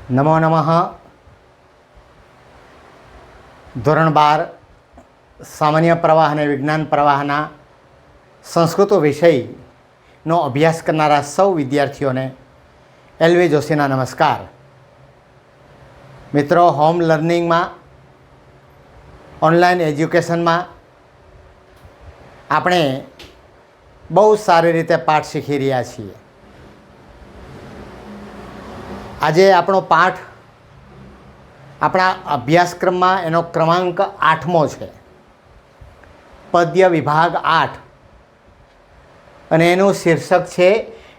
નમો નમઃ. ધોરણ 12 સામાન્ય પ્રવાહ અને વિજ્ઞાન પ્રવાહના સંસ્કૃત વિષયનો અભ્યાસ કરનારા સૌ વિદ્યાર્થીઓને એલવી જોશીના નમસ્કાર. મિત્રો, હોમ લર્નિંગમાં, ઓનલાઈન એજ્યુકેશનમાં આપણે બહુ સારી રીતે પાઠ શીખી રહ્યા છીએ. આજે આપણો પાઠ આપણા અભ્યાસક્રમમાં એનો ક્રમાંક 8મો છે, પદ્ય વિભાગ 8, અને એનું શીર્ષક છે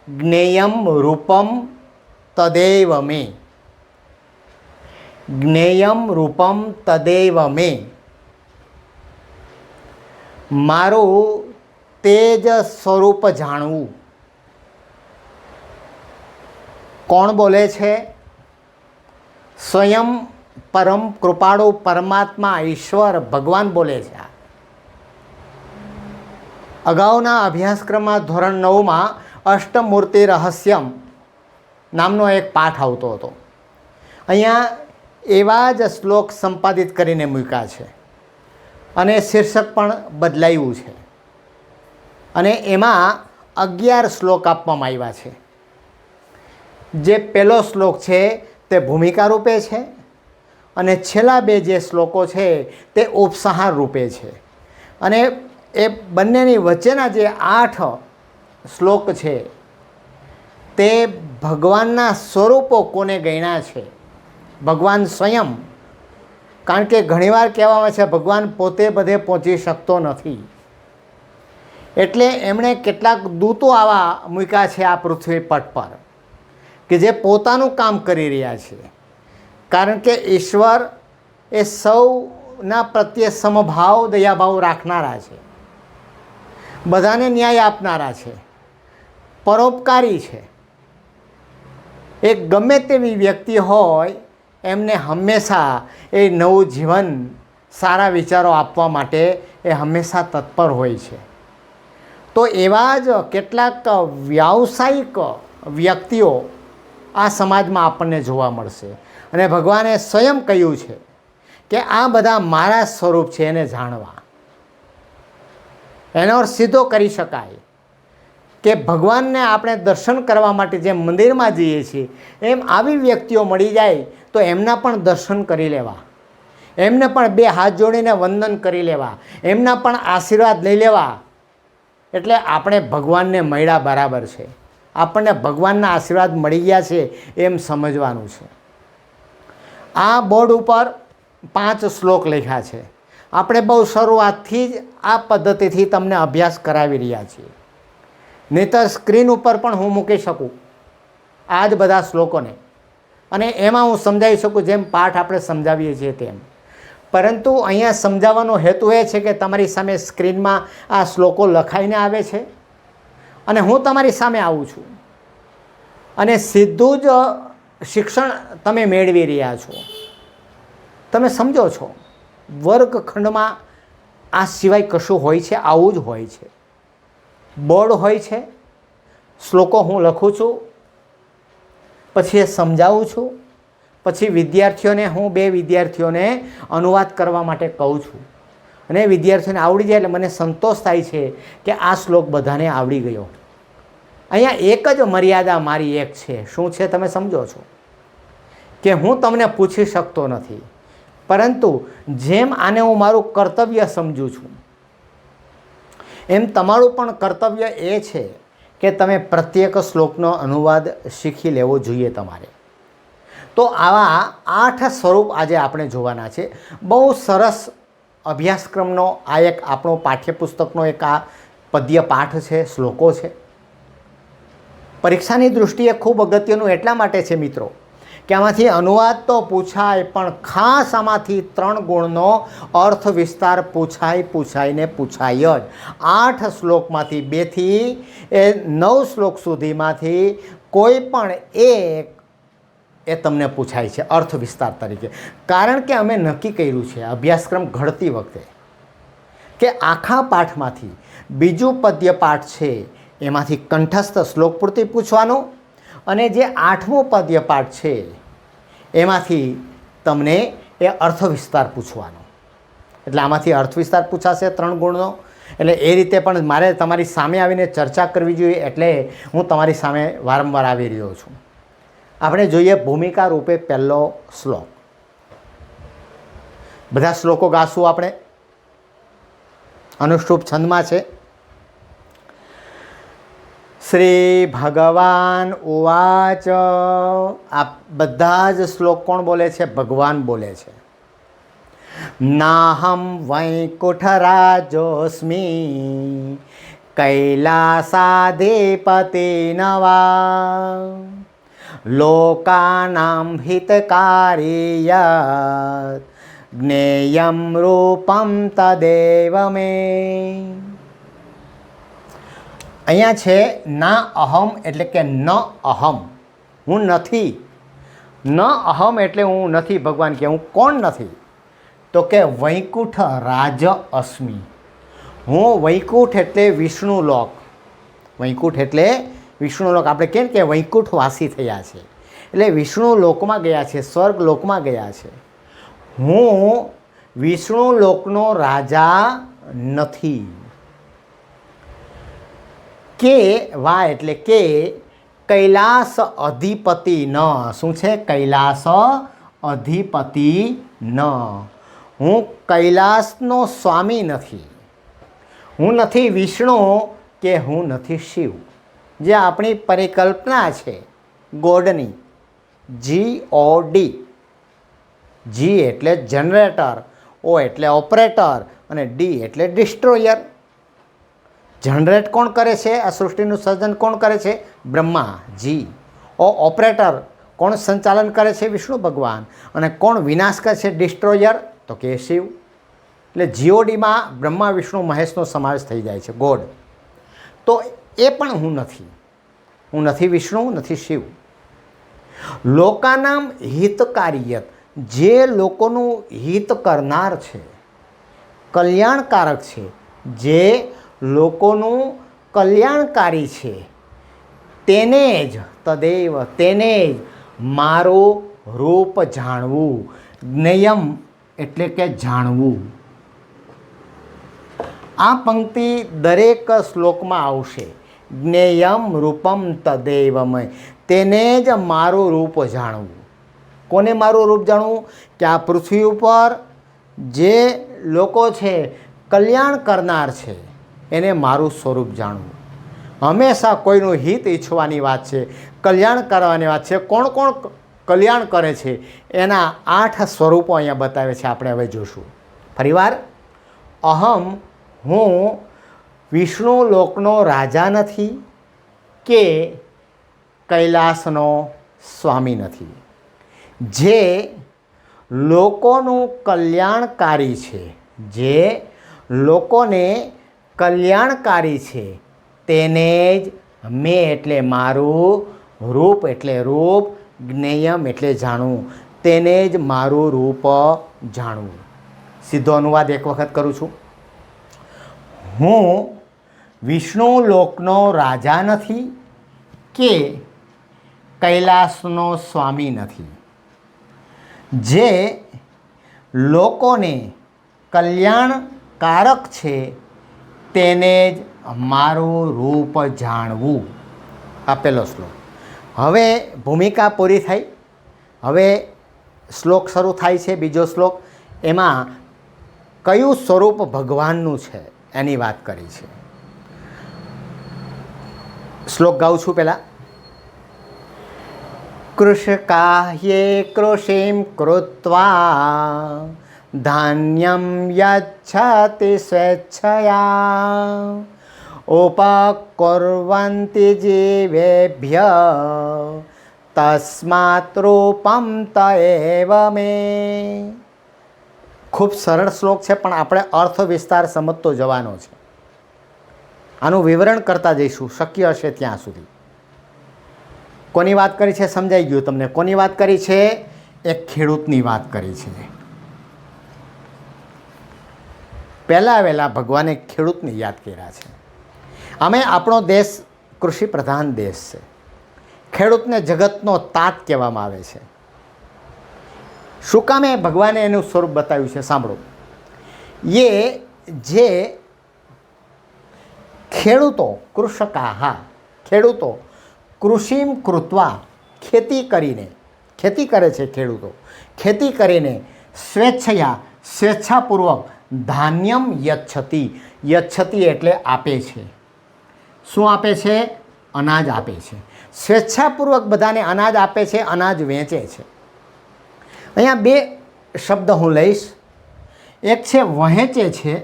જ્ઞેયમ રૂપમ તદેવ મે. જ્ઞેયમ રૂપમ તદેવ મે. મારું તેજ સ્વરૂપ જાણવું. કોણ બોલે છે? સ્વયં પરમ કૃપાળુ પરમાત્મા ઈશ્વર ભગવાન બોલે છે. અગાઉના અભ્યાસક્રમમાં ધોરણ 9માં અષ્ટમૂર્તિ રહસ્યમ નામનો એક પાઠ આવતો હતો. અહીંયા એવા જ શ્લોક સંપાદિત કરીને મૂક્યા છે અને શીર્ષક પણ બદલાયું છે, અને એમાં 11 શ્લોક આપવામાં આવ્યા છે. જે પહેલો શ્લોક છે તે ભૂમિકા રૂપે છે, અને છેલ્લા બે જે શ્લોકો છે તે ઉપસંહાર રૂપે છે. અને એ બંનેની વચ્ચેના જે 8 શ્લોક છે તે ભગવાનના સ્વરૂપો કોને ગણ્યા છે. ભગવાન સ્વયં, કારણ કે ઘણીવાર કહેવામાં છે ભગવાન પોતે બધે પહોંચી શકતો નથી, એટલે એમણે કેટલાક દૂતો આવા મૂક્યા છે આ પૃથ્વી પટ પર કે જે પોતાનું કામ કરી રહ્યા છે. કારણ કે ઈશ્વર એ સૌના પ્રત્યે સમભાવ દયાભાવ રાખનારા છે, બધાને ન્યાય આપનારા છે, પરોપકારી છે. એ ગમે તેવી વ્યક્તિ હોય એમને હંમેશા એ નવું જીવન, સારા વિચારો આપવા માટે એ હંમેશા તત્પર હોય છે. તો એવા જ કેટલાક વ્યાવસાયિક વ્યક્તિઓ આ સમાજમાં આપણને જોવા મળશે, અને ભગવાને સ્વયં કહ્યું છે કે આ બધા મારા સ્વરૂપ છે, એને જાણવા. એનો અર્થ સીધો કરી શકાય કે ભગવાનને આપણે દર્શન કરવા માટે જેમ મંદિરમાં જઈએ છીએ એમ આવી વ્યક્તિઓ મળી જાય તો એમના પણ દર્શન કરી લેવા, એમને પણ 2 હાથ જોડીને વંદન કરી લેવા, એમના પણ આશીર્વાદ લઈ લેવા. એટલે આપણે ભગવાનને મળ્યા બરાબર છે, આપણને ભગવાનના આશીર્વાદ મળી ગયા છે એમ સમજવાનું છે. આ બોર્ડ ઉપર 5 શ્લોક લખ્યા છે. આપણે બહુ શરૂઆતથી જ આ પદ્ધતિથી તમને અભ્યાસ કરાવી રહ્યા છીએ. નહીંતર સ્ક્રીન ઉપર પણ હું મૂકી શકું આ જ બધા શ્લોકોને, અને એમાં હું સમજાવી શકું જેમ પાઠ આપણે સમજાવીએ છીએ તેમ. પરંતુ અહીંયા સમજાવવાનો હેતુ એ છે કે તમારી સામે સ્ક્રીનમાં આ શ્લોકો લખાઈને આવે છે, અને હું તમારી સામે આવું છું, અને સીધું જ શિક્ષણ તમે મેળવી રહ્યા છો. તમે સમજો છો વર્ગખંડમાં આ સિવાય કશું હોય છે? આવું જ હોય છે. બોર્ડ હોય છે, શ્લોકો હું લખું છું, પછી એ સમજાવું છું, પછી વિદ્યાર્થીઓને હું 2 વિદ્યાર્થીઓને અનુવાદ કરવા માટે કહું છું, અને વિદ્યાર્થીઓને આવડી જાય એટલે મને સંતોષ થાય છે કે આ શ્લોક બધાને આવડી ગયો. અહીંયા એક જ મર્યાદા મારી એક છે. શું છે તમે સમજો છો? કે હું તમને પૂછી શકતો નથી, પરંતુ જેમ આને હું મારું કર્તવ્ય સમજું છું એમ તમારું પણ કર્તવ્ય એ છે કે તમે પ્રત્યેક શ્લોકનો અનુવાદ શીખી લેવો જોઈએ તમારે. તો આવા 8 સ્વરૂપ આજે આપણે જોવાના છે. બહુ સરસ અભ્યાસક્રમનો આ એક આપણો પાઠ્યપુસ્તકનો એક આ પદ્ય પાઠ છે, શ્લોકો છે. પરીક્ષાની દૃષ્ટિએ ખૂબ અગત્યનું એટલા માટે છે મિત્રો કે આમાંથી અનુવાદ તો પૂછાય, પણ ખાસ આમાંથી 3 ગુણનો અર્થ વિસ્તાર પૂછાઈને પૂછાય જ. 8 શ્લોકમાંથી 2 થી 9 શ્લોક સુધીમાંથી કોઈ પણ એક એ તમને પૂછાય છે અર્થ વિસ્તાર તરીકે. કારણ કે અમે નક્કી કર્યું છે અભ્યાસક્રમ ઘડતી વખતે કે આખા પાઠમાંથી બીજું પદ્ય પાઠ છે એમાંથી કંઠસ્થ શ્લોક પૂરતી પૂછવાનું, અને જે 8મો પદ્ય પાઠ છે એમાંથી તમને એ અર્થ વિસ્તાર પૂછવાનો. એટલે આમાંથી અર્થ વિસ્તાર પૂછાશે 3 ગુણનો. એટલે એ રીતે પણ મારે તમારી સામે આવીને ચર્ચા કરવી જોઈએ, એટલે હું તમારી સામે વારંવાર આવી રહ્યો છું. આપણે જોઈએ ભૂમિકા રૂપે પહેલો શ્લોક. બધા શ્લોકો ગાશું આપણે, અનુષ્ટુપ છંદમાં છે. શ્રી ભગવાન ઉવાચ. આ બધા જ શ્લોક કોણ બોલે છે? ભગવાન બોલે છે. નાહમ વૈકુંઠરાજોસ્મિ કૈલાસાધિપતિ નવા લોકાનાં હિતકારી યત જ્ઞેયં રૂપમ તદેવ મે. અહીંયા છે ના અહમ એટલે કે ન અહમ, હું નથી. ન અહમ એટલે હું નથી. ભગવાન કે હું કોણ નથી? તો કે વૈકુંઠ રાજ અસ્મિ. હું વૈકુંઠ એટલે વિષ્ણુ લોક. વૈકુંઠ એટલે વિષ્ણુ લોક. આપણે કેમ કે વૈકુંઠવાસી થયા છે એટલે વિષ્ણુ લોકમાં ગયા છે, સ્વર્ગ લોકમાં ગયા છે. હું વિષ્ણુ લોકનો રાજા નથી. કે વા એટલે કે કૈલાસ અધિપતિ ન. શું છે? કૈલાસ અધિપતિ ન. હું કૈલાસનો સ્વામી નથી. હું નથી વિષ્ણુ કે હું નથી શિવ, જે આપણી પરિકલ્પના છે ગોડની. GOD. જી એટલે જનરેટર, ઓ એટલે ઓપરેટર અને ડી એટલે ડિસ્ટ્રોયર. જનરેટ કોણ કરે છે? આ સૃષ્ટિનું સર્જન કોણ કરે છે? બ્રહ્મા. જી. ઓપરેટર કોણ સંચાલન કરે છે? વિષ્ણુ ભગવાન. અને કોણ વિનાશ કરે છે? ડિસ્ટ્રોયર. તો કે શિવ. એટલે જીઓડીમાં બ્રહ્મા વિષ્ણુ મહેશનો સમાવેશ થઈ જાય છે, ગોડ. તો એ પણ હું નથી. હું નથી વિષ્ણુ, નથી શિવ. લોકાનામ હિતકારિયત, જે લોકોનું હિત કરનાર છે, કલ્યાણકારક છે, જે લોકોનું કલ્યાણકારી છે, તેને જ તદેવ, તેને જ મારું રૂપ જાણવું. જ્ઞેયમ એટલે કે જાણવું. આ પંક્તિ દરેક શ્લોકમાં આવશે. જ્ઞેયમ રૂપમ તદેવમય, તેને જ મારું રૂપ જાણવું. કોને મારું રૂપ જાણવું? કે આ પૃથ્વી ઉપર જે લોકો છે કલ્યાણ કરનાર છે, એને મારું સ્વરૂપ જાણવું. હંમેશા કોઈનું હિત ઈચ્છવાની વાત છે, કલ્યાણ કરવાની વાત છે. કોણ કોણ કલ્યાણ કરે છે એના 8 સ્વરૂપો અહીંયા બતાવે છે. આપણે હવે જોશું. ફરીવાર, અહમ, હું વિષ્ણુ લોકનો રાજા નથી કે કૈલાસનો સ્વામી નથી. જે લોકોનું કલ્યાણકારી છે, જે લોકોને કલ્યાણકારી છે, તેને જ મેં એટલે મારું, રૂપ એટલે રૂપ, જ્ઞેયમ એટલે જાણવું, તેને જ મારું રૂપ જાણવું. સીધો અનુવાદ એક વખત કરું છું. હું વિષ્ણુ લોકનો રાજા નથી કે કૈલાસનો સ્વામી નથી. જે લોકોને કલ્યાણકારક છે, તેને જ મારું રૂપ જાણવું. આ પહેલો શ્લોક. હવે ભૂમિકા પૂરી થઈ. હવે શ્લોક શરૂ થાય છે, બીજો શ્લોક. એમાં કયું સ્વરૂપ ભગવાનનું છે એની વાત કરી છે. શ્લોક ગાઉં છું પહેલાં. કૃષકાહ્યે કૃષિમ કૃત્વા ધાન્યમ યચ્છતિ સ્વેચ્છયા ઉપકુર્વન્તિ જીવેભ્ય તસ્માત રૂપમ તએવ મે. ખૂબ સરળ શ્લોક છે, પણ આપણે અર્થ વિસ્તાર સમજતો જવાનો છે. આનું વિવરણ કરતા જઈશું શક્ય હશે ત્યાં સુધી. કોની વાત કરી છે સમજાઈ ગયું તમને? કોની વાત કરી છે? એક ખેડૂતની વાત કરી છે. પહેલાં ભગવાને ખેડૂતને યાદ કર્યા છે. અમે આપણો દેશ કૃષિ પ્રધાન દેશ છે. ખેડૂતને જગતનો તાત કહેવામાં આવે છે. શું કામે ભગવાને એનું સ્વરૂપ બતાવ્યું છે સાંભળો. એ જે ખેડૂતો કૃષકાહ ખેડૂતો કૃષિમ કૃત્વા ખેતી કરે છે ખેડૂતો ખેતી કરીને સ્વેચ્છાપૂર્વક ધાન્યમ યચ્છતિ એટલે આપે છે. શું આપે છે? અનાજ આપે છે. સ્વેચ્છાપૂર્વક બધાને અનાજ આપે છે, અનાજ વેચે છે. અહીંયા બે શબ્દ હું લઈશ. એક છે વહેંચે છે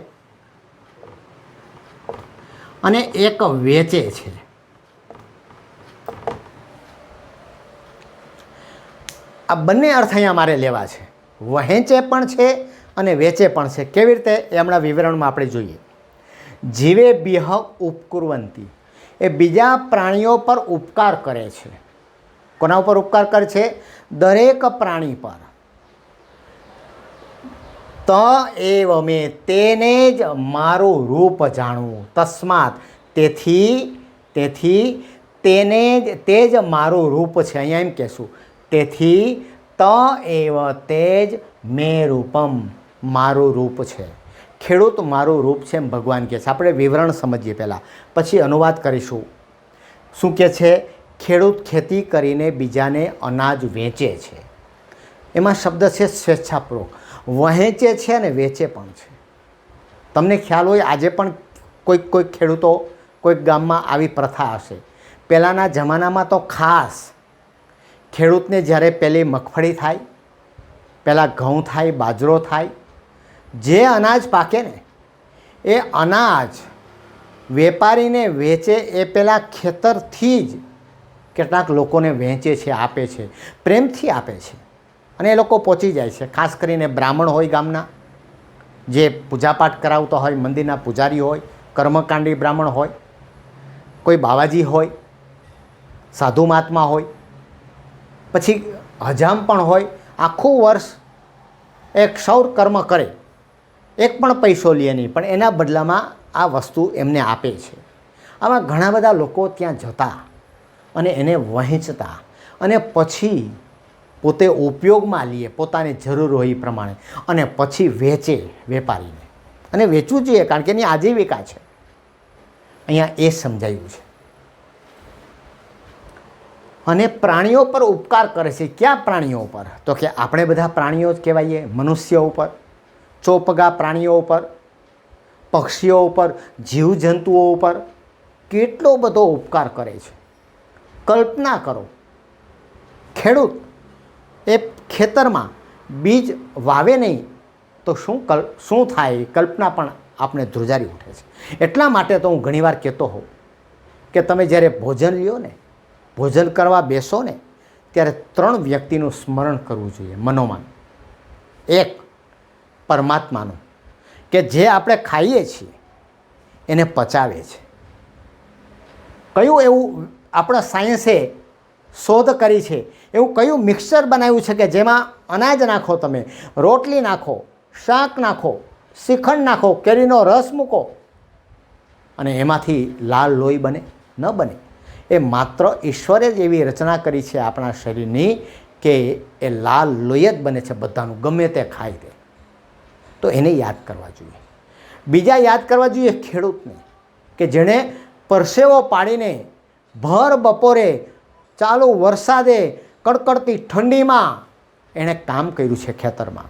અને એક વેચે છે. આ બંને અર્થ અહીંયા મારે લેવા છે. વહેંચે પણ છે અને વેચે પણ છે. કેવી રીતે એ હમણાં વિવરણમાં આપણે જોઈએ. જીવે બિહ ઉપકુર્વંતી એ બીજા પ્રાણીઓ પર ઉપકાર કરે છે. કોના ઉપર ઉપકાર કરે છે? દરેક પ્રાણી પર. ત એવ મેં તેને જ મારું રૂપ જાણવું. તસ્માત તેથી તેને જ તે જ મારું રૂપ છે. અહીંયા એમ કહેશું તેથી ત એવ તે જ મેં રૂપમ મારું રૂપ છે. ખેડૂત મારું રૂપ છે એમ ભગવાન કહે છે. આપણે વિવરણ સમજીએ પહેલાં, પછી અનુવાદ કરીશું. શું કહે છે? ખેડૂત ખેતી કરીને બીજાને અનાજ વેચે છે. એમાં શબ્દ છે સ્વેચ્છાપૂર્વક. વહેંચે છે અને વેચે પણ છે. તમને ખ્યાલ હોય આજે પણ કોઈક ખેડૂતો કોઈક ગામમાં આવી પ્રથા હશે. પહેલાંના જમાનામાં તો ખાસ ખેડૂતને જ્યારે પહેલી મગફળી થાય, પહેલાં ઘઉં થાય, બાજરો થાય, જે અનાજ પાકે ને એ અનાજ વેપારીને વેચે એ પહેલાં ખેતરથી જ કેટલાક લોકોને વેચે છે, આપે છે, પ્રેમથી આપે છે અને એ લોકો પહોંચી જાય છે. ખાસ કરીને બ્રાહ્મણ હોય ગામના, જે પૂજાપાઠ કરાવતો હોય, મંદિરના પૂજારી હોય, કર્મકાંડી બ્રાહ્મણ હોય, કોઈ બાવાજી હોય, સાધુ મહાત્મા હોય, પછી હજામ પણ હોય. આખું વર્ષ એક સૌર કર્મ કરે, એક પણ પૈસો લે નહીં, પણ એના બદલામાં આ વસ્તુ એમને આપે છે. આમાં ઘણા બધા લોકો ત્યાં જતા અને એને વહેંચતા અને પછી પોતે ઉપયોગમાં લે, પોતાને જરૂર હોય એ પ્રમાણે, અને પછી વેચે વેપારીને. અને વેચવું જોઈએ કારણ કે એની આજીવિકા છે. અહીંયા એ સમજાયું છે. અને પ્રાણીઓ પર ઉપકાર કરે છે. ક્યાં પ્રાણીઓ ઉપર? તો કે આપણે બધા પ્રાણીઓ જ કહેવાઈએ. મનુષ્યો ઉપર, ચોપગા પ્રાણીઓ ઉપર, પક્ષીઓ ઉપર, જીવજંતુઓ ઉપર કેટલો બધો ઉપકાર કરે છે. કલ્પના કરો, ખેડૂત એ ખેતરમાં બીજ વાવે નહીં તો શું થાય? કલ્પના પણ આપણે ધ્રુજારી ઉઠે છે. એટલા માટે તો હું ઘણીવાર કહેતો હોઉં કે તમે જ્યારે ભોજન લ્યો ને, ભોજન કરવા બેસો ને, ત્યારે 3 વ્યક્તિનું સ્મરણ કરવું જોઈએ મનોમાં. એક પરમાત્માનું, કે જે આપણે ખાઈએ છીએ એને પચાવે છે. કયું એવું આપણા સાયન્સે શોધ કરી છે, એવું કયું મિક્સર બનાવ્યું છે કે જેમાં અનાજ નાખો, તમે રોટલી નાખો, શાક નાખો, શ્રીખંડ નાખો, કેરીનો રસ મૂકો અને એમાંથી લાલ લોહી બને? ન બને. એ માત્ર ઈશ્વરે જ એવી રચના કરી છે આપણા શરીરની કે એ લાલ લોહી જ બને છે બધાનું, ગમે તે ખાય તે. તો એને યાદ કરવા જોઈએ. બીજા યાદ કરવા જોઈએ ખેડૂતને, કે જેણે પરસેવો પાડીને ભર બપોરે ચાલુ વરસાદે કડકડતી ઠંડીમાં એણે કામ કર્યું છે ખેતરમાં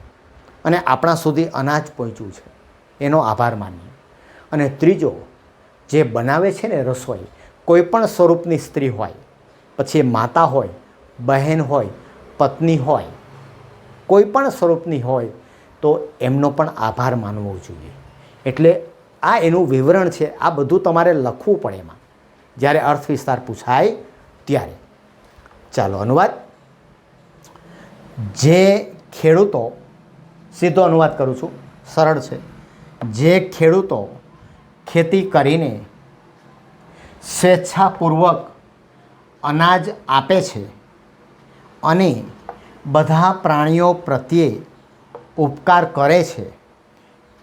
અને આપણા સુધી અનાજ પહોંચ્યું છે. એનો આભાર માનીએ. અને ત્રીજો, જે બનાવે છે ને રસોઈ, કોઈ પણ સ્વરૂપની સ્ત્રી હોય, પછી માતા હોય, બહેન હોય, પત્ની હોય, કોઈ પણ સ્વરૂપની હોય, તો એમનો પણ આભાર માનવો જોઈએ. એટલે આ એનું વિવરણ છે. આ બધું તમારે લખવું પડે એમાં જ્યારે અર્થ વિસ્તાર પૂછાય ત્યારે. ચાલો અનુવાદ. જે ખેડૂતો, સીધો અનુવાદ કરું છું, સરળ છે. જે ખેડૂતો ખેતી કરીને સ્વેચ્છાપૂર્વક અનાજ આપે છે અને બધા પ્રાણીઓ પ્રત્યે ઉપકાર કરે છે,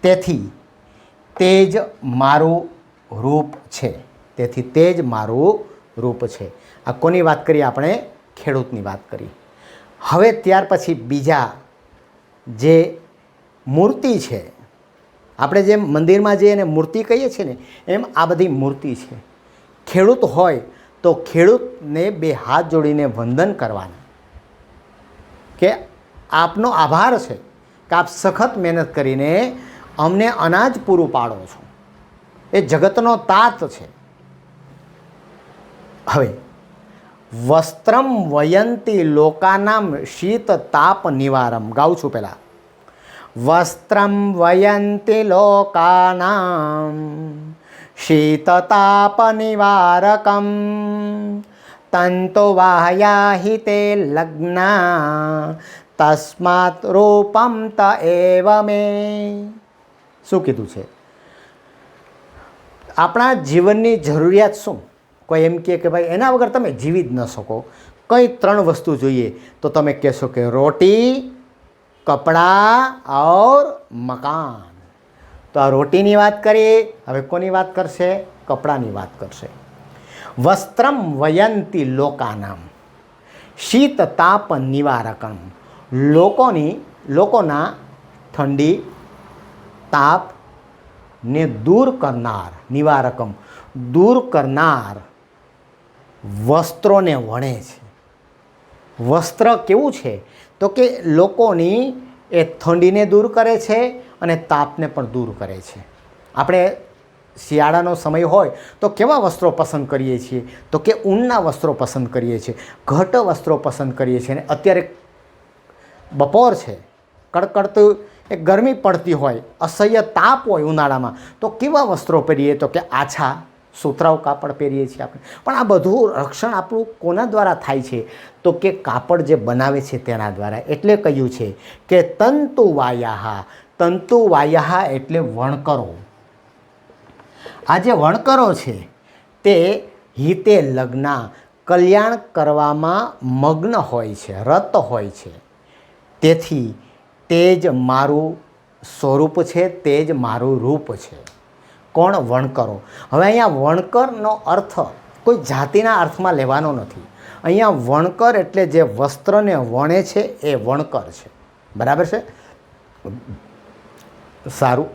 તેથી તે જ મારું રૂપ છે. તેથી તે જ મારું રૂપ છે. આ કોની વાત કરી? આપણે ખેડૂતની વાત કરી. હવે ત્યાર પછી બીજા જે મૂર્તિ છે, આપણે જેમ મંદિરમાં જઈએ એને મૂર્તિ કહીએ છીએ ને, એમ આ બધી મૂર્તિ છે. ખેડૂત હોય તો ખેડૂતને બે હાથ જોડીને વંદન કરવાના કે આપનો આભાર છે કે આપ સખત મહેનત કરીને અમને અનાજ પૂરું પાડો છો. એ જગતનો તાત છે. હવે વસ્ત્રમ વયંતી લોકાનામ શીત તાપ નિવારમ ગાઉં છું પહેલાં. વસ્ત્રમ વયંતી લોકાનામ શીતતાપ નિવારકમ તંતુવાહ્યા હિ તે લગ્ના તસ્માત રૂપમ ત એવ મે. શું કીધું છે? આપણા જીવનની જરૂરિયાત શું? કોઈ એમ કહે કે ભાઈ એના વગર તમે જીવી જ ન શકો, કંઈ 3 વસ્તુ જોઈએ, તો તમે કહેશો કે રોટી, કપડાં और મકાન. તો આ રોટીની વાત કરીએ, હવે કોની વાત કરશે? કપડાની વાત કરશે. વસ્ત્રમ વયંતી લોકાનામ શીત તાપ નિવારકમ. લોકોના ઠંડી, તાપ ને દૂર કરનાર, નિવારકમ દૂર કરનાર વસ્ત્રોને વણે છે. વસ્ત્ર કેવું છે? તો કે લોકોની એ ઠંડીને દૂર કરે છે અને તાપને પણ દૂર કરે છે. આપણે શિયાળાનો સમય હોય તો કેવા વસ્ત્રો પસંદ કરીએ છીએ? તો કે ઊનના વસ્ત્રો પસંદ કરીએ છીએ, ઘટ વસ્ત્રો પસંદ કરીએ છીએ. અને અત્યારે બપોર છે, કડકડતું એક ગરમી પડતી હોય, અસહ્ય તાપ હોય ઉનાળામાં, તો કેવા વસ્ત્રો પહેરીએ? તો કે આછા સુતરાઉ કાપડ પહેરીએ છીએ આપણે. પણ આ બધું રક્ષણ આપણું કોના દ્વારા થાય છે? તો કે કાપડ જે બનાવે છે તેના દ્વારા. એટલે કહ્યું છે કે તંતુવાયાહ. તંતુવાયાહ એટલે વણકરો. આ જે વણકરો છે તે હિતે લગ્ના કલ્યાણ કરવામાં મગ્ન હોય છે, રત હોય છે. તેથી તે જ મારું સ્વરૂપ છે, તે જ મારું રૂપ છે. કોણ? વણકરો. હવે અહીંયા વણકરનો અર્થ કોઈ જાતિના અર્થમાં લેવાનો નથી. અહીંયા વણકર એટલે જે વસ્ત્રને વણે છે એ વણકર છે. બરાબર છે? સારું,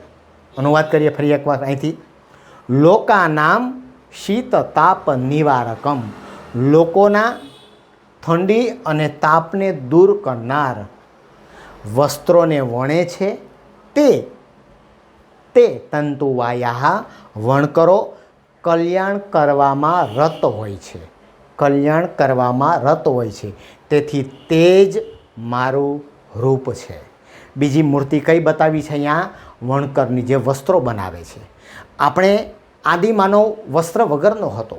અનુવાદ કરીએ ફરી એકવાર અહીંથી. લોકાનામ શીત તાપ નિવારકમ. લોકોના ઠંડી અને તાપને દૂર કરનાર વસ્ત્રોને વણે છે તે તંતુવાયાહ વણકરો કલ્યાણ કરવામાં રત હોય છે. કલ્યાણ કરવામાં રત હોય છે. તેથી તે જ મારું રૂપ છે. બીજી મૂર્તિ કઈ બતાવી છે અહીંયા? વણકરની, જે વસ્ત્રો બનાવે છે. આપણે આદિમાનવ વસ્ત્ર વગરનો હતો,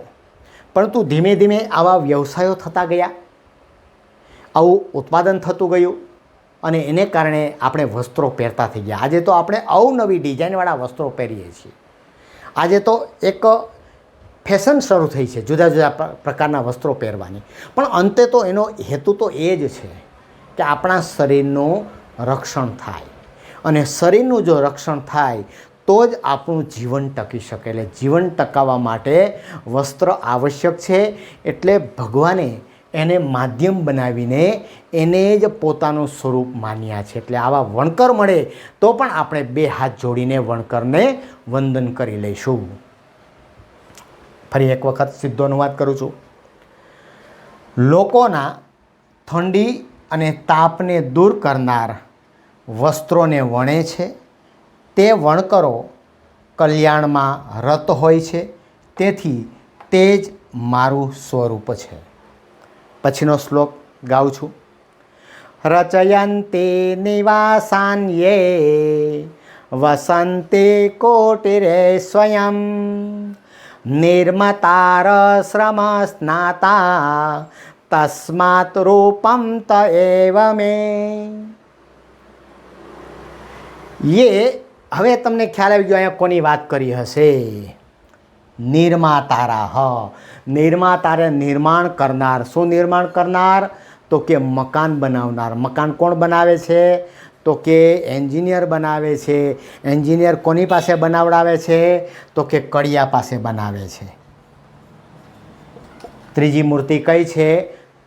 પરંતુ ધીમે ધીમે આવા વ્યવસાયો થતા ગયા, આવું ઉત્પાદન થતું ગયું અને એને કારણે આપણે વસ્ત્રો પહેરતા થઈ ગયા. આજે તો આપણે અવનવી ડિઝાઇનવાળા વસ્ત્રો પહેરીએ છીએ. આજે તો એક ફેશન શરૂ થઈ છે જુદા જુદા પ્રકારના વસ્ત્રો પહેરવાની. પણ અંતે તો એનો હેતુ તો એ જ છે કે આપણા શરીરનું રક્ષણ થાય. અને શરીરનું જો રક્ષણ થાય તો જ આપણું જીવન ટકી શકે. એટલે જીવન ટકાવવા માટે વસ્ત્ર આવશ્યક છે. એટલે ભગવાને એને માધ્યમ બનાવીને એને જ પોતાનું સ્વરૂપ માન્યા છે. એટલે આવા વણકર મળે તો પણ આપણે 2 હાથ જોડીને વણકરને વંદન કરી લઈશું. ફરી એક વખત સીધો અનુવાદ કરું છું. લોકોના ઠંડી અને તાપને દૂર કરનાર વસ્ત્રોને વણે છે. તે વણકરો કલ્યાણમાં રત હોય છે. તેથી તે જ મારું સ્વરૂપ છે. પછીનો શ્લોક ગાઉં છું. રચયન્તે નિવાસાન્યે વસંતે કોટિરે સ્વયં નિર્મતાર શ્રમ સ્નાતા તસ્માત રૂપમ ત એવ મે. હવે તમને ખ્યાલ આવી ગયો અહીંયા કોની વાત કરી હશે? નિર્માતારા. નિર્માતારે નિર્માણ કરનાર. શું નિર્માણ કરનાર? તો કે મકાન બનાવનાર. મકાન કોણ બનાવે છે? તો કે એન્જિનિયર બનાવે છે. એન્જિનિયર કોની પાસે બનાવડાવે છે? તો કે કડિયા પાસે બનાવે છે. ત્રીજી મૂર્તિ કઈ છે?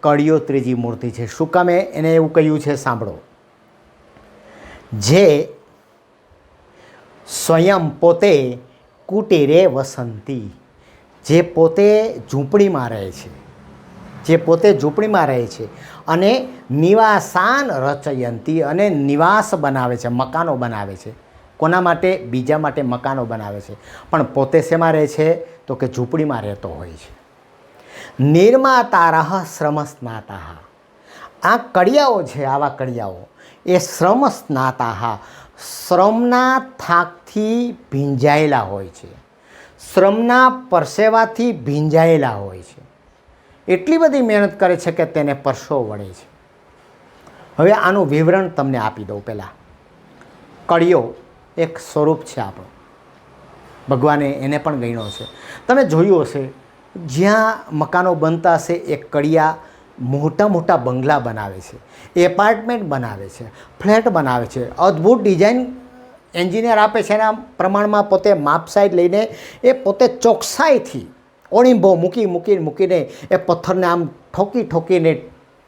કડિયો ત્રીજી મૂર્તિ છે. શું કામે એને એવું કહ્યું છે? સાંભળો. જે સ્વયં પોતે કુટીરે વસંતી, જે પોતે ઝૂંપડીમાં રહે છે, જે પોતે ઝૂંપડીમાં રહે છે અને નિવાસાન રચયંતી, અને નિવાસ બનાવે છે, મકાનો બનાવે છે. કોના માટે? બીજા માટે મકાનો બનાવે છે, પણ પોતે શેમાં રહે છે? તો કે ઝૂંપડીમાં રહેતો હોય છે. નિર્માતારઃ શ્રમ સ્નાતા, આ કડિયાઓ છે, આવા કડિયાઓ એ શ્રમ સ્નાતા, શ્રમના થાકથી ભીંજાયેલા હોય છે, શ્રમના પરસેવાથી ભીંજાયેલા હોય છે. એટલી બધી મહેનત કરે છે કે તેને પરસો વળે છે. હવે આનું વિવરણ તમને આપી દઉં. પહેલાં કડિયો એક સ્વરૂપ છે આપણો, ભગવાને એને પણ ગણ્યો છે. તમે જોયું હશે જ્યાં મકાનો બનતા હશે એ કડિયા મોટા મોટા બંગલા બનાવે છે, એપાર્ટમેન્ટ બનાવે છે, ફ્લેટ બનાવે છે, અદ્ભુત ડિઝાઇન એન્જિનિયર આપે છે, એના પ્રમાણમાં પોતે માપસાઈડ લઈને એ પોતે ચોકસાઈથી ઓળીંબો મૂકીને એ પથ્થરને આમ ઠોકીને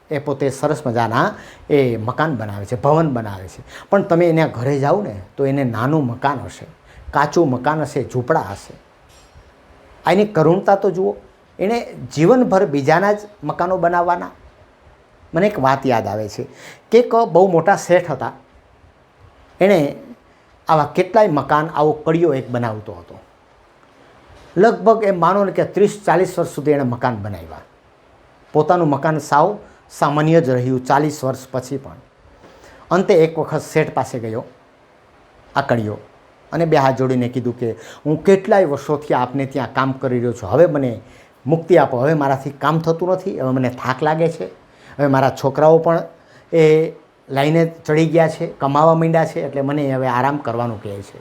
એ પોતે સરસ મજાના એ મકાન બનાવે છે, ભવન બનાવે છે. પણ તમે એના ઘરે જાઓ ને તો એને નાનું મકાન હશે, કાચું મકાન હશે, ઝૂંપડા હશે. આની કરુણતા તો જુઓ, એણે જીવનભર બીજાના જ મકાનો બનાવવાના. મને એક વાત યાદ આવે છે કે એક બહુ મોટા શેઠ હતા, એણે આવા કેટલાય મકાન, આવો કડિયો એક બનાવતો હતો. લગભગ એમ માનો ને કે 30-40 વર્ષ સુધી એણે મકાન બનાવ્યા. પોતાનું મકાન સાવ સામાન્ય જ રહ્યું 40 વર્ષ પછી પણ. અંતે એક વખત શેઠ પાસે ગયો આ કડિયો અને બે હાથ જોડીને કીધું કે હું કેટલાય વર્ષોથી આપને ત્યાં કામ કરી રહ્યો છું, હવે મને મુક્તિ આપો, હવે મારાથી કામ થતું નથી, હવે મને થાક લાગે છે, હવે મારા છોકરાઓ પણ એ લાઈને ચડી ગયા છે, કમાવા માંડ્યા છે, એટલે મને હવે આરામ કરવાનું કહે છે.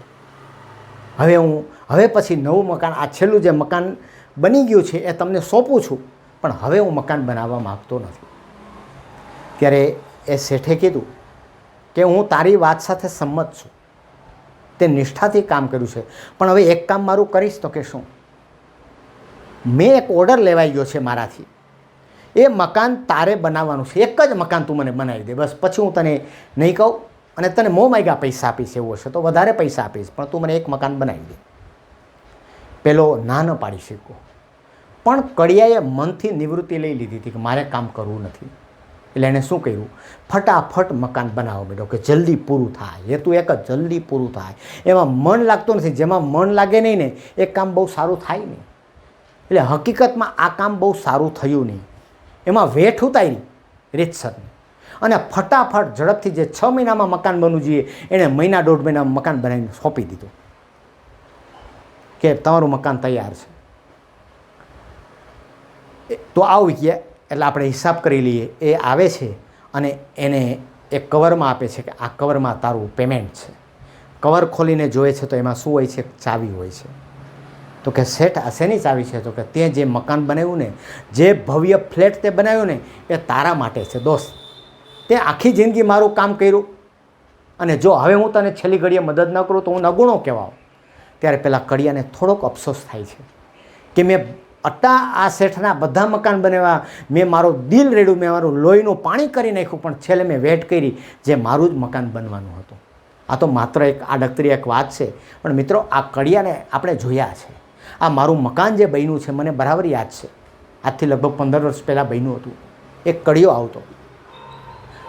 હવે પછી નવું મકાન, આ છેલ્લું જે મકાન બની ગયું છે એ તમને સોંપું છું, પણ હવે હું મકાન બનાવવા માગતો નથી. ત્યારે એ શેઠે કીધું કે હું તારી વાત સાથે સંમત છું, તે નિષ્ઠાથી કામ કર્યું છે, પણ હવે એક કામ મારું કરીશ. તો કે શું? મેં એક ઓર્ડર લેવાઈ ગયો છે મારાથી, એ મકાન તારે બનાવવાનું છે, એક જ મકાન તું મને બનાવી દે, બસ. પછી હું તને નહીં કહું, અને તને મોં માગ્યા પૈસા આપીશ, એવું હશે તો વધારે પૈસા આપીશ, પણ તું મને એક મકાન બનાવી દે. પેલો ના ન પાડી શક્યો, પણ કડિયાએ મનથી નિવૃત્તિ લઈ લીધી હતી કે મારે કામ કરવું નથી. એટલે એણે શું કર્યું? ફટાફટ મકાન બનાવવા માંડ્યો કે જલ્દી પૂરું થાય. હેતુ એક જ, જલ્દી પૂરું થાય. એમાં મન લાગતું નથી. જેમાં મન લાગે નહીં ને એ કામ બહુ સારું થાય નહીં. એટલે હકીકતમાં આ કામ બહુ સારું થયું નહીં. એમાં વેઠ ઉતારી રીતસરની, અને ફટાફટ ઝડપથી જે 6 મહિનામાં મકાન બનવું જોઈએ એણે મહિના 1.5 મહિનામાં મકાન બનાવીને સોંપી દીધું કે તમારું મકાન તૈયાર છે. તો આવું કે એટલે આપણે હિસાબ કરી લઈએ. એ આવે છે અને એને એક કવરમાં આપે છે કે આ કવરમાં તારું પેમેન્ટ છે. કવર ખોલીને જોઈએ છે તો એમાં શું હોય છે? ચાવી હોય છે. તો કે શેઠ આ શેની ચાવી છે? તો કે તે જે મકાન બનાવ્યું ને, જે ભવ્ય ફ્લેટ તે બનાવ્યું ને, એ તારા માટે છે દોસ્ત. તે આખી જિંદગી મારું કામ કર્યું, અને જો હવે હું તને છેલ્લી ઘડીએ મદદ ન કરું તો હું નગુણો કહેવાઉં. ત્યારે પેલા કડિયાને થોડોક અફસોસ થાય છે કે મેં આ શેઠના બધા મકાન બનાવ્યા, મેં મારું દિલ રેડ્યું, મેં મારું લોહીનું પાણી કરી નાખ્યું, પણ છેલ્લે મેં વેટ કરી જે મારું જ મકાન બનવાનું હતું. આ તો માત્ર એક આડકતરી એક વાત છે, પણ મિત્રો આ કડિયાને આપણે જોયા છે. આ મારું મકાન જે બન્યું છે મને બરાબર યાદ છે. આજથી લગભગ 15 વર્ષ પહેલાં બન્યું હતું. એક કડિયો આવતો,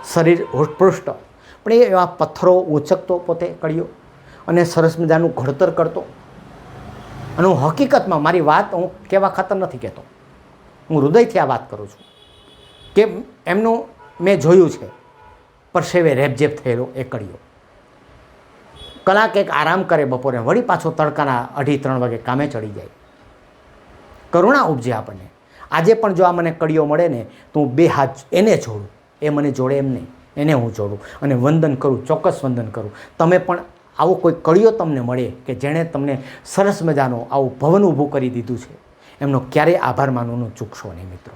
શરીર હુષ્ટપુષ્ટ, પણ એ એવા પથ્થરો ઉંચકતો પોતે કડિયો, અને સરસ મજાનું ઘડતર કરતો. અને હું હકીકતમાં મારી વાત હું કહેવા ખાતર નથી કહેતો, હું હૃદયથી આ વાત કરું છું કે એમનું મેં જોયું છે પરસેવે રેપઝેપ થયેલો એ કડિયો. કલાક એક આરામ કરે બપોરે, વળી પાછો તડકાના 2:30-3 વાગે કામે ચડી જાય. કરુણા ઉપજે આપણને. આજે પણ જો આ મને કડિયો મળે ને તો હું 2 હાથ એને જોડું, એ મને જોડે એમ નહીં, એને હું જોડું અને વંદન કરું, ચોક્કસ વંદન કરું. તમે પણ આવો કોઈ કડિયો તમને મળે કે જેણે તમને સરસ મજાનો આવું ભવન ઊભું કરી દીધું છે, એમનો ક્યારેય આભાર માનવાનું ચૂકશો નહીં મિત્રો.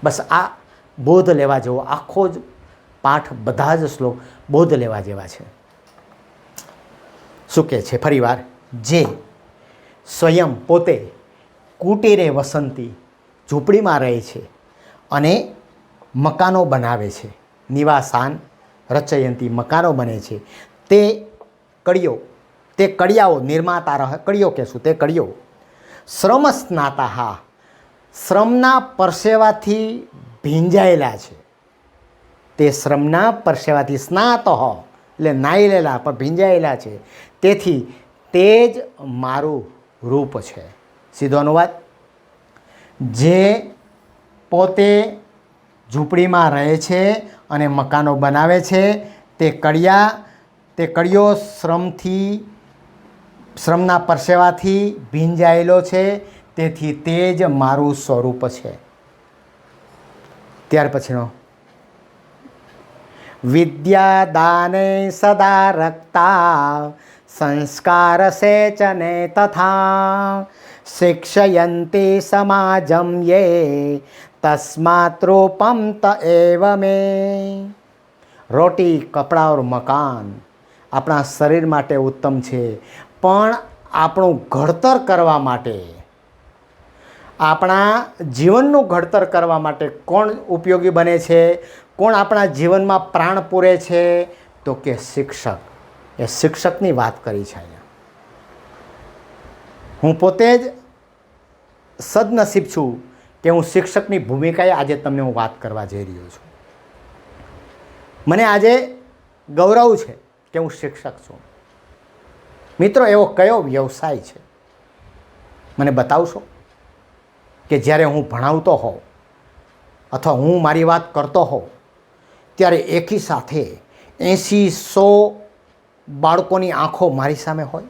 બસ આ બોધ લેવા જેવો આખો જ પાઠ, બધા જ શ્લોક બોધ લેવા જેવા છે. શું કહે છે ફરીવાર? જે સ્વયં પોતે કુટીરે વસંતી, ઝૂંપડીમાં રહે છે અને મકાનો બનાવે છે, નિવાસાન રચયંતી મકાનો બને છે તે કડીઓ, તે કડિયાઓ નિર્માતા રહે, કડીઓ કહેશું તે કડીઓ. શ્રમ સ્નાતા, શ્રમના પરસેવાથી ભીંજાયેલા છે. તે શ્રમના પરસેવાથી સ્નાત એટલે નાહી લેલા પણ ભીંજાયેલા છે. તેથી તે જ મારું રૂપ છે. સીધો અનુવાદ, જે પોતે ઝૂંપડીમાં રહે છે અને મકાનો બનાવે છે તે કડિયો શ્રમના પરસેવાથી ભીંજાયેલો છે. તેથી તે જ મારું સ્વરૂપ છે. ત્યાર પછીનો, વિદ્યાદાને સદા રક્તા સંસ્કાર સેચને તથા શિક્ષયંતે સમાજમ યે તસ્માત રૂપમ ત એવ મે. રોટી, કપડાં ઓર મકાન આપણા શરીર માટે ઉત્તમ છે, પણ આપણું ઘડતર કરવા માટે, આપણા જીવનનું ઘડતર કરવા માટે કોણ ઉપયોગી બને છે, કોણ આપણા જીવનમાં પ્રાણ પૂરે છે? તો કે શિક્ષક. એ શિક્ષકની વાત કરી છે અહીંયા. હું પોતે જ સદનસીબ છું કે હું શિક્ષકની ભૂમિકાએ આજે તમને હું વાત કરવા જઈ રહ્યો છું. મને આજે ગૌરવ છે કે હું શિક્ષક છું. મિત્રો, એવો કયો વ્યવસાય છે મને બતાવશો કે જ્યારે હું ભણાવતો હોઉં અથવા હું મારી વાત કરતો હોઉં ત્યારે એકી સાથે 80-100 બાળકોની આંખો મારી સામે હોય,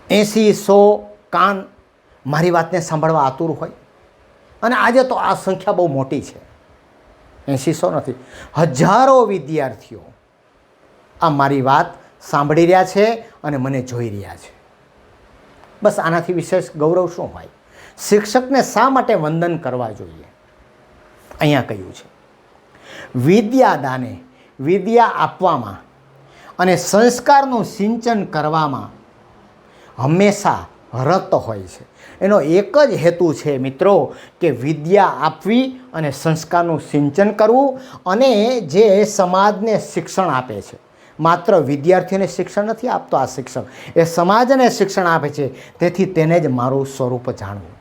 80-100 કાન મારી વાતને સાંભળવા આતુર હોય? અને આજે તો આ સંખ્યા બહુ મોટી છે, 80-100 નથી, હજારો વિદ્યાર્થીઓ આ મારી વાત સાંભળી રહ્યા છે અને મને જોઈ રહ્યા છે. બસ આનાથી વિશેષ ગૌરવ શું હોય? શિક્ષકને શા માટે વંદન કરવા જોઈએ? અહીંયા કહ્યું છે, વિદ્યાદાને, વિદ્યા આપવામાં અને સંસ્કારનું સિંચન કરવામાં હંમેશા રત હોય છે. એનો એક જ હેતુ છે મિત્રો કે વિદ્યા આપવી અને સંસ્કારનું સિંચન કરવું, અને જે સમાજને શિક્ષણ આપે છે. માત્ર વિદ્યાર્થીઓને શિક્ષણ નથી આપતો આ શિક્ષક, એ સમાજને શિક્ષણ આપે છે. તેથી તેને જ મારું સ્વરૂપ જાણવું.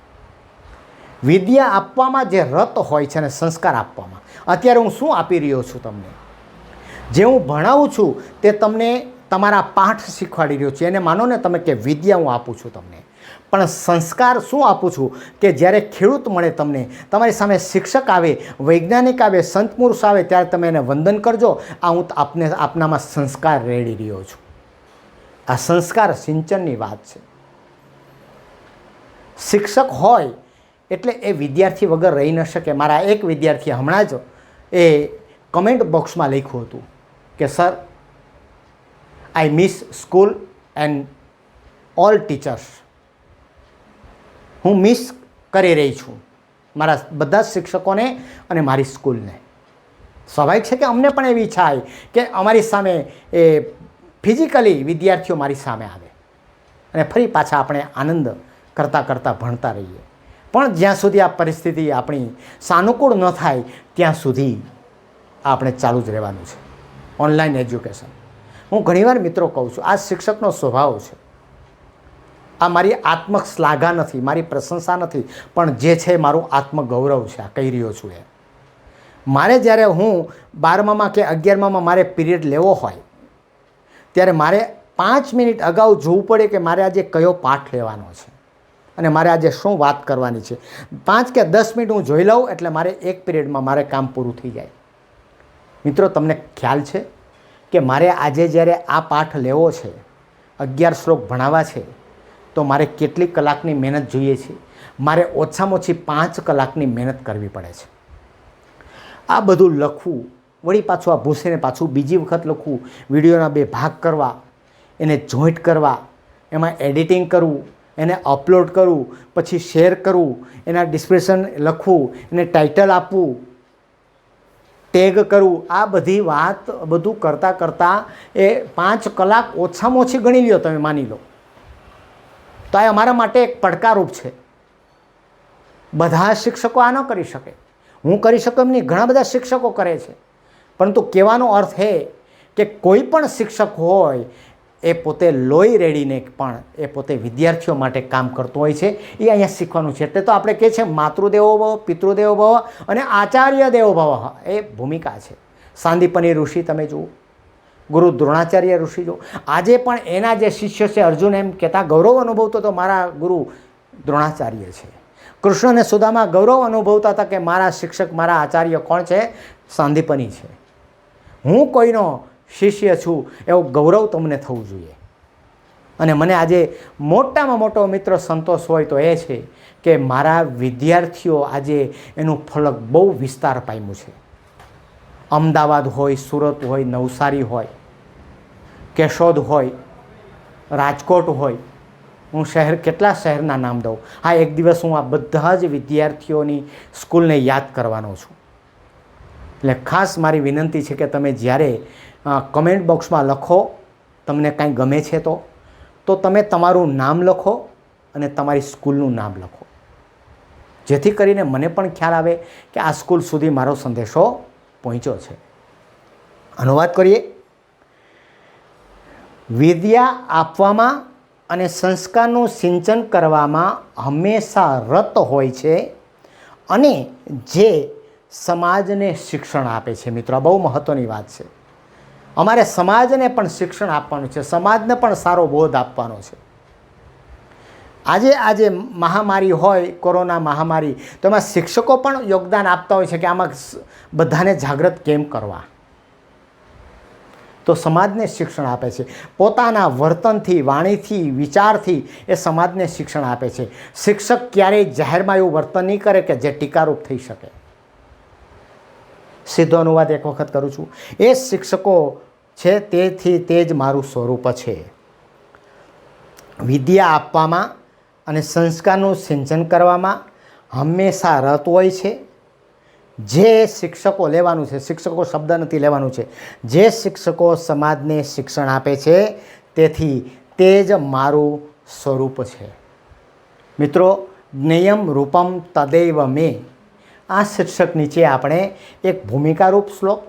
વિદ્યા આપવામાં જે રત હોય છે અને સંસ્કાર આપવામાં, અત્યારે હું શું આપી રહ્યો છું તમને? જે હું ભણાવું છું તે તમને તમારા પાઠ શીખવાડી રહ્યો છું, એને માનો ને તમે કે વિદ્યા હું આપું છું તમને. પણ સંસ્કાર શું આપું છું કે જ્યારે ખેડૂત મળે તમને, તમારી સામે શિક્ષક આવે, વૈજ્ઞાનિક આવે, સંત પુરુષ આવે, ત્યારે તમે એને વંદન કરજો. આ હું આપનામાં સંસ્કાર રેડી રહ્યો છું. આ સંસ્કાર સિંચનની વાત છે. શિક્ષક હોય એટલે એ વિદ્યાર્થી વગર રહી ન શકે. મારા એક વિદ્યાર્થીએ હમણાં જ એ કમેન્ટ બોક્સમાં લખ્યું હતું કે sir, I miss school and all teachers. હું મિસ કરી રહી છું મારા બધા જ શિક્ષકોને અને મારી સ્કૂલને. સ્વાભાવિક છે કે અમને પણ એવી ઈચ્છા હોય કે અમારી સામે એ ફિઝિકલી વિદ્યાર્થીઓ મારી સામે આવે અને ફરી પાછા આપણે આનંદ કરતાં કરતાં ભણતા રહીએ. પણ જ્યાં સુધી આ પરિસ્થિતિ આપણી સાનુકૂળ ન થાય ત્યાં સુધી આપણે ચાલુ જ રહેવાનું છે ઓનલાઈન એજ્યુકેશન. હું ઘણીવાર મિત્રો કહું છું, આ શિક્ષકનો સ્વભાવ છે. આ મારી આત્મશ્લાઘા નથી, મારી પ્રશંસા નથી, પણ જે છે મારું આત્મગૌરવ છે. આ કહી રહ્યો છું એ. મારે જ્યારે હું 12માં કે 11માં મારે પીરિયડ લેવો હોય ત્યારે મારે 5 મિનિટ અગાઉ જોવું પડે કે મારે આજે કયો પાઠ લેવાનો છે અને મારે આજે શું વાત કરવાની છે. 5 કે 10 મિનિટ હું જોઈ લઉં એટલે મારે એક પીરિયડમાં મારે કામ પૂરું થઈ જાય. મિત્રો, તમને ખ્યાલ છે કે મારે આજે જ્યારે આ પાઠ લેવો છે, 11 શ્લોક ભણાવવા છે, તો મારે કેટલી કલાકની મહેનત જોઈએ છે? મારે ઓછામાં ઓછી 5 કલાકની મહેનત કરવી પડે છે. આ બધું લખવું, વળી પાછું આ ભૂસીને પાછું બીજી વખત લખવું, વિડીયોના 2 ભાગ કરવા, એને જોઈન્ટ કરવા, એમાં એડિટિંગ કરવું, એને અપલોડ કરવું, પછી શેર કરવું, એના ડિસ્ક્રિપ્શન લખવું, એને ટાઇટલ આપવું, ટેગ કરવું, આ બધી વાત બધું કરતાં એ 5 કલાક ઓછામાં ઓછી ગણી લ્યો તમે, માની લો. તો આ અમારા માટે એક પડકારરૂપ છે. બધા શિક્ષકો આ ન કરી શકે. હું કરી શકું એમ નહીં, ઘણા બધા શિક્ષકો કરે છે. પરંતુ કહેવાનો અર્થ એ કે કોઈ પણ શિક્ષક હોય એ પોતે લોહી રેડીને પણ એ પોતે વિદ્યાર્થીઓ માટે કામ કરતો હોય છે. એ અહીંયા શીખવાનું છે. એટલે તો આપણે કહે છે માતૃદેવો ભવ, પિતૃદેવો ભવ અને આચાર્ય દેવો ભવ, એ ભૂમિકા છે. સાંદીપની ઋષિ તમે જુઓ, ગુરુ દ્રોણાચાર્ય ઋષિ જુઓ. આજે પણ એના જે શિષ્ય છે, અર્જુન એમ કહેતા ગૌરવ અનુભવતો તો મારા ગુરુ દ્રોણાચાર્ય છે. કૃષ્ણ અને સુદામા ગૌરવ અનુભવતા હતા કે મારા શિક્ષક, મારા આચાર્ય કોણ છે? સાંદીપની છે. હું કોઈનો શિષ્ય છું એવું ગૌરવ તમને થવું જોઈએ. અને મને આજે મોટામાં મોટો મિત્ર સંતોષ હોય તો એ છે કે મારા વિદ્યાર્થીઓ આજે એનું ફલક બહુ વિસ્તાર પામ્યું છે. અમદાવાદ હોય, સુરત હોય, નવસારી હોય, કેશોદ હોય, રાજકોટ હોય, હું કેટલા શહેરના નામ દઉં. હા, એક દિવસ હું આ બધા જ વિદ્યાર્થીઓની સ્કૂલને યાદ કરવાનો છું. એટલે ખાસ મારી વિનંતી છે કે તમે જ્યારે કમેન્ટ બોક્સમાં લખો તમને કાંઈ ગમે છે તો તમે તમારું નામ લખો અને તમારી સ્કૂલનું નામ લખો, જેથી કરીને મને પણ ખ્યાલ આવે કે આ સ્કૂલ સુધી મારો સંદેશો પહોંચ્યો છે. અનુવાદ કરીએ. વિદ્યા આપવામાં અને સંસ્કારનું સિંચન કરવામાં હંમેશા રત હોય છે અને જે સમાજને શિક્ષણ આપે છે. મિત્રો, આ બહુ મહત્ત્વની વાત છે. અમારે સમાજને પણ શિક્ષણ આપવાનું છે, સમાજને પણ સારો બોધ આપવાનો છે. આજે મહામારી હોય, કોરોના મહામારી, તો એમાં શિક્ષકો પણ યોગદાન આપતા હોય છે કે આમાં બધાને જાગૃત કેમ કરવા. તો સમાજને શિક્ષણ આપે છે. પોતાના વર્તનથી, વાણીથી, વિચારથી એ સમાજને શિક્ષણ આપે છે. શિક્ષક ક્યારેય જાહેરમાં એવું વર્તન નહીં કરે કે જે ટીકારૂપ થઈ શકે. સીધો અનુવાદ એક વખત કરું છું. એ શિક્ષકો છે તેથી તે જ મારું સ્વરૂપ છે. વિદ્યા આપવામાં અને સંસ્કારનું સિંચન કરવામાં હંમેશા રત હોય છે. જે શિક્ષકો લેવાનું છે, શિક્ષકો શબ્દ નથી લેવાનું છે, જે શિક્ષકો સમાજને શિક્ષણ આપે છે તેથી તે જ મારું સ્વરૂપ છે. મિત્રો, જ્ઞેયમ રૂપમ તદૈવ મે, આ શીર્ષક નીચે આપણે એક ભૂમિકારૂપ શ્લોક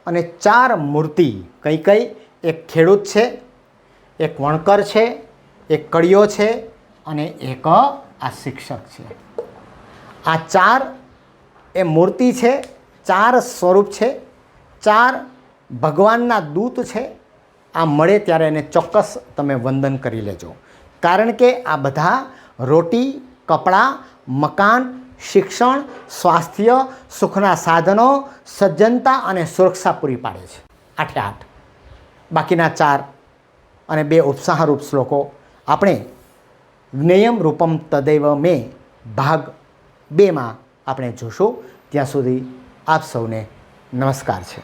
અને 4 મૂર્તિ, કઈ એક ખેડૂત છે, એક વણકર છે, એક કડિયો છે અને એક આ શિક્ષક છે. આ 4 એ મૂર્તિ છે, 4 સ્વરૂપ છે, 4 ભગવાનના દૂત છે. આ મળે ત્યારે એને ચોક્કસ તમે વંદન કરી લેજો, કારણ કે આ બધા રોટી, કપડાં, મકાન, શિક્ષણ, સ્વાસ્થ્ય, સુખના સાધનો, સજ્જનતા અને સુરક્ષા પૂરી પાડે છે. 8 બાકીના 4 અને 2 ઉત્સાહરૂપ શ્લોકો આપણે જ્ઞેયમ રૂપમ તદૈવ મે ભાગ 2માં આપણે જોશું. ત્યાં સુધી આપ સૌને નમસ્કાર છે.